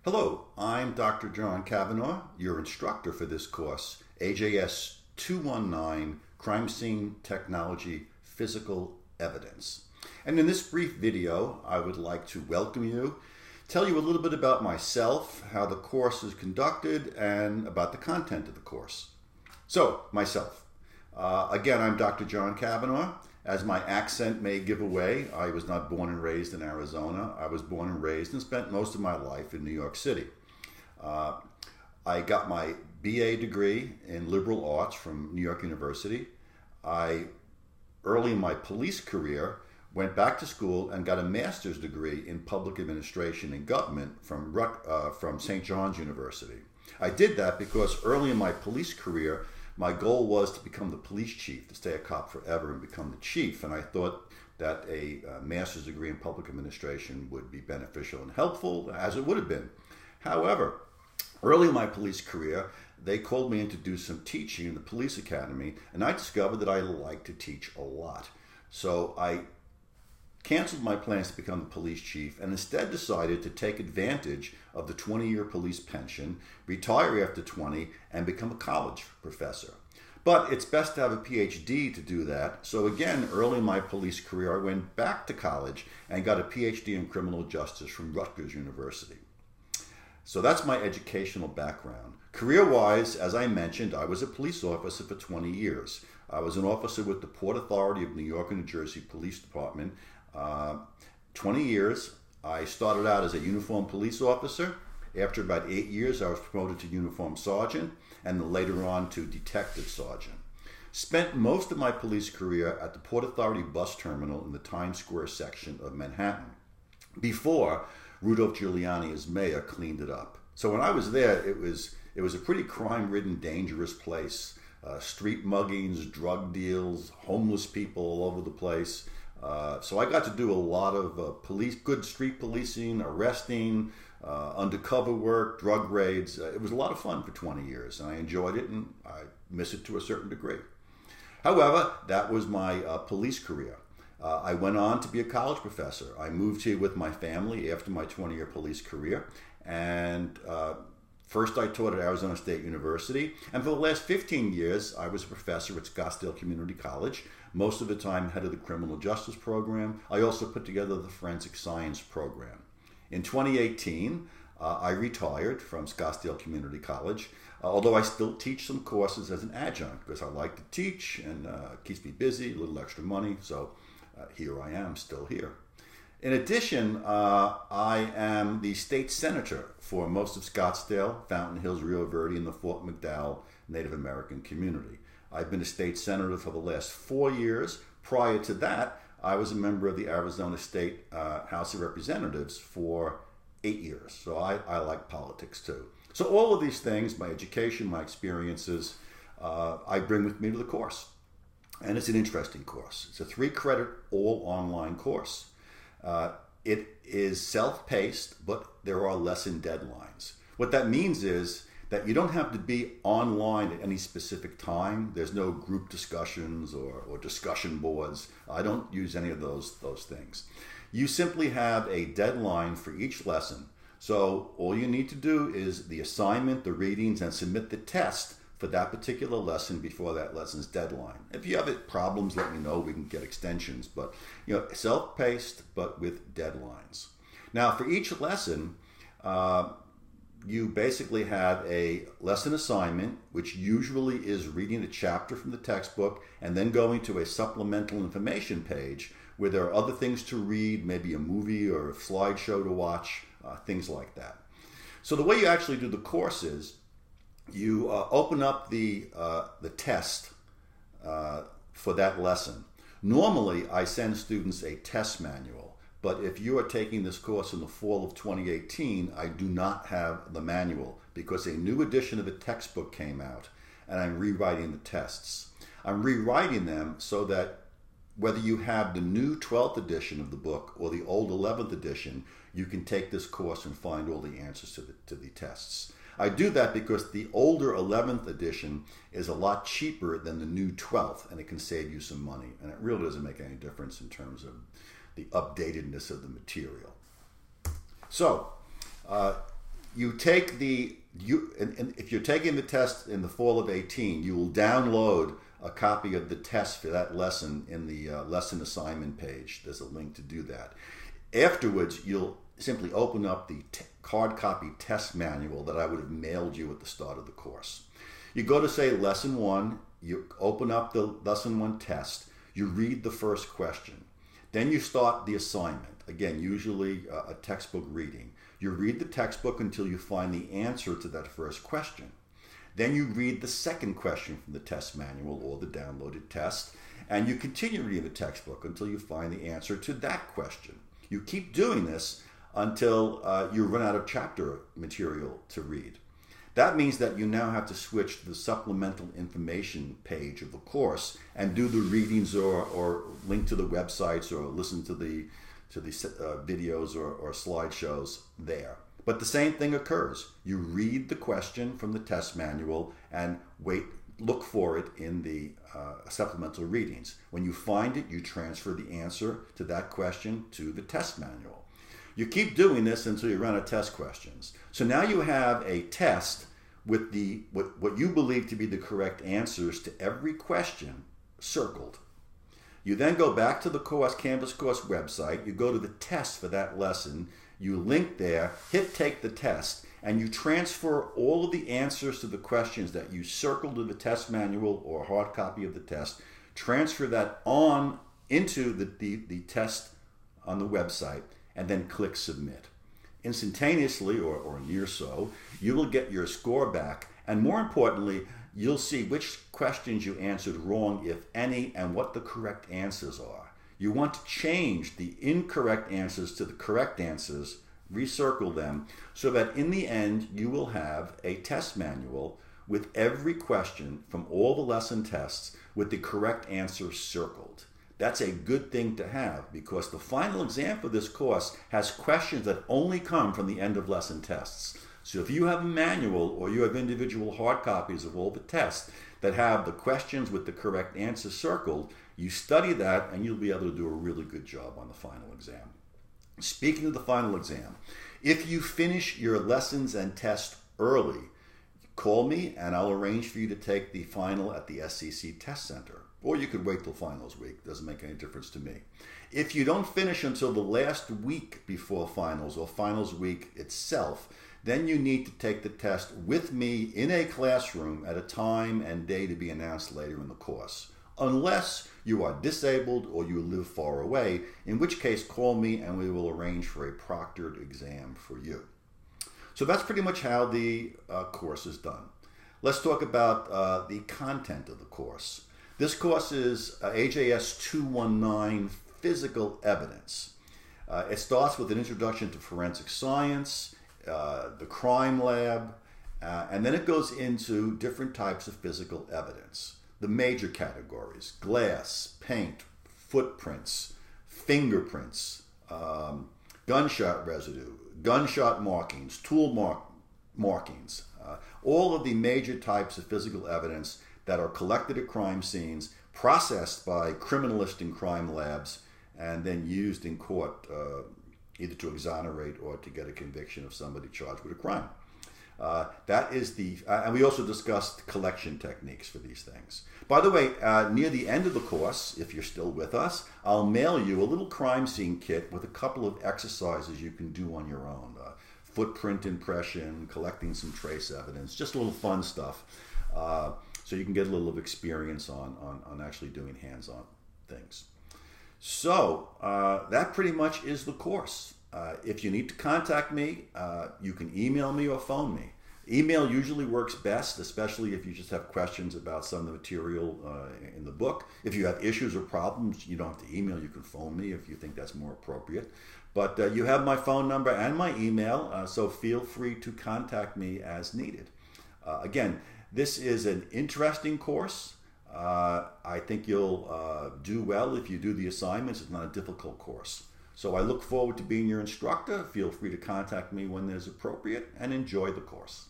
Hello, I'm Dr. John Kavanaugh, your instructor for this course, AJS219, Crime Scene Technology Physical Evidence. And in this brief video, I would like to welcome you, tell you a little bit about myself, how the course is conducted, and about the content of the course. So, myself. Again, I'm Dr. John Kavanaugh. As my accent may give away, I was not born and raised in Arizona. I was born and raised and spent most of my life in New York City. I got my BA degree in liberal arts from New York University. Early in my police career, went back to school and got a master's degree in public administration and government from St. John's University. I did that because early in my police career, my goal was to become the police chief, to stay a cop forever and become the chief. And I thought that a master's degree in public administration would be beneficial and helpful, as it would have been. However, early in my police career, they called me in to do some teaching in the police academy, and I discovered that I like to teach a lot. So I canceled my plans to become the police chief and instead decided to take advantage of the 20-year police pension, retire after 20, and become a college professor. But it's best to have a PhD to do that. So again, early in my police career, I went back to college and got a PhD in criminal justice from Rutgers University. So that's my educational background. Career-wise, as I mentioned, I was a police officer for 20 years. I was an officer with the Port Authority of New York and New Jersey Police Department. 20 years. I started out as a uniformed police officer. After about 8 years, I was promoted to uniformed sergeant and then later on to detective sergeant. Spent most of my police career at the Port Authority bus terminal in the Times Square section of Manhattan before Rudolph Giuliani as mayor cleaned it up. So when I was there, it was a pretty crime-ridden, dangerous place. Street muggings, drug deals, homeless people all over the place. So I got to do a lot of good street policing, arresting, undercover work, drug raids. It was a lot of fun for 20 years, and I enjoyed it, and I miss it to a certain degree. However, that was my police career. I went on to be a college professor. I moved here with my family after my 20-year police career, and first I taught at Arizona State University, and for the last 15 years, I was a professor at Scottsdale Community College, most of the time head of the criminal justice program. I also put together the forensic science program. In 2018, I retired from Scottsdale Community College, although I still teach some courses as an adjunct because I like to teach and it keeps me busy, a little extra money, so here I am, still here. In addition, I am the state senator for most of Scottsdale, Fountain Hills, Rio Verde, and the Fort McDowell Native American community. I've been a state senator for the last 4 years. Prior to that, I was a member of the Arizona State House of Representatives for 8 years. So I like politics too. So all of these things, my education, my experiences, I bring with me to the course. And it's an interesting course. It's a 3-credit all online course. It is self-paced, but there are lesson deadlines. What that means is that you don't have to be online at any specific time. There's no group discussions or discussion boards. I don't use any of those things. You simply have a deadline for each lesson. So all you need to do is the assignment, the readings, and submit the test for that particular lesson before that lesson's deadline. If you have problems, let me know. We can get extensions. But self-paced, but with deadlines. Now, for each lesson, you basically have a lesson assignment, which usually is reading a chapter from the textbook and then going to a supplemental information page where there are other things to read, maybe a movie or a slideshow to watch, things like that. So the way you actually do the course is you open up the test for that lesson. Normally, I send students a test manual. But if you are taking this course in the fall of 2018, I do not have the manual because a new edition of the textbook came out and I'm rewriting the tests. I'm rewriting them so that whether you have the new 12th edition of the book or the old 11th edition, you can take this course and find all the answers to the tests. I do that because the older 11th edition is a lot cheaper than the new 12th and it can save you some money. And it really doesn't make any difference in terms of the updatedness of the material. So you take and if you're taking the test in the fall of 18, you will download a copy of the test for that lesson in the lesson assignment page. There's a link to do that. Afterwards, you'll simply open up the hard copy test manual that I would have mailed you at the start of the course. You go to, say, lesson 1, you open up the lesson 1 test, you read the first question. Then you start the assignment. Again, usually a textbook reading. You read the textbook until you find the answer to that first question. Then you read the second question from the test manual or the downloaded test, and you continue reading the textbook until you find the answer to that question. You keep doing this until you run out of chapter material to read. That means that you now have to switch to the supplemental information page of the course and do the readings or link to the websites or listen to the videos or slideshows there. But the same thing occurs. You read the question from the test manual and look for it in the supplemental readings. When you find it, you transfer the answer to that question to the test manual. You keep doing this until you run out of test questions. So now you have a test with what you believe to be the correct answers to every question circled. You then go back to the Canvas course website, you go to the test for that lesson, you link there, hit take the test, and you transfer all of the answers to the questions that you circled in the test manual or hard copy of the test, transfer that on into the test on the website, and then click submit. Instantaneously, or near so, you will get your score back, and more importantly, you'll see which questions you answered wrong, if any, and what the correct answers are. You want to change the incorrect answers to the correct answers, recircle them, so that in the end you will have a test manual with every question from all the lesson tests with the correct answer circled. That's a good thing to have, because the final exam for this course has questions that only come from the end of lesson tests. So if you have a manual or you have individual hard copies of all the tests that have the questions with the correct answer circled, you study that and you'll be able to do a really good job on the final exam. Speaking of the final exam, if you finish your lessons and tests early, call me and I'll arrange for you to take the final at the SCC Test Center. Or you could wait till finals week. Doesn't make any difference to me. If you don't finish until the last week before finals or finals week itself, then you need to take the test with me in a classroom at a time and day to be announced later in the course. Unless you are disabled or you live far away, in which case call me and we will arrange for a proctored exam for you. So that's pretty much how the course is done. Let's talk about the content of the course. This course is AJS219 Physical Evidence. It starts with an introduction to forensic science, the crime lab, and then it goes into different types of physical evidence. The major categories: glass, paint, footprints, fingerprints, gunshot residue, gunshot markings, tool markings, all of the major types of physical evidence that are collected at crime scenes, processed by criminalist and crime labs, and then used in court either to exonerate or to get a conviction of somebody charged with a crime. That is and we also discussed collection techniques for these things. By the way, near the end of the course, if you're still with us, I'll mail you a little crime scene kit with a couple of exercises you can do on your own. Footprint impression, collecting some trace evidence, just a little fun stuff. So you can get a little of experience on actually doing hands-on things. So that pretty much is the course. If you need to contact me, you can email me or phone me. Email usually works best, especially if you just have questions about some of the material in the book. If you have issues or problems, you don't have to email. You can phone me if you think that's more appropriate. But you have my phone number and my email, so feel free to contact me as needed. Again, this is an interesting course. I think you'll do well if you do the assignments. It's not a difficult course. So I look forward to being your instructor. Feel free to contact me when there's appropriate, and enjoy the course.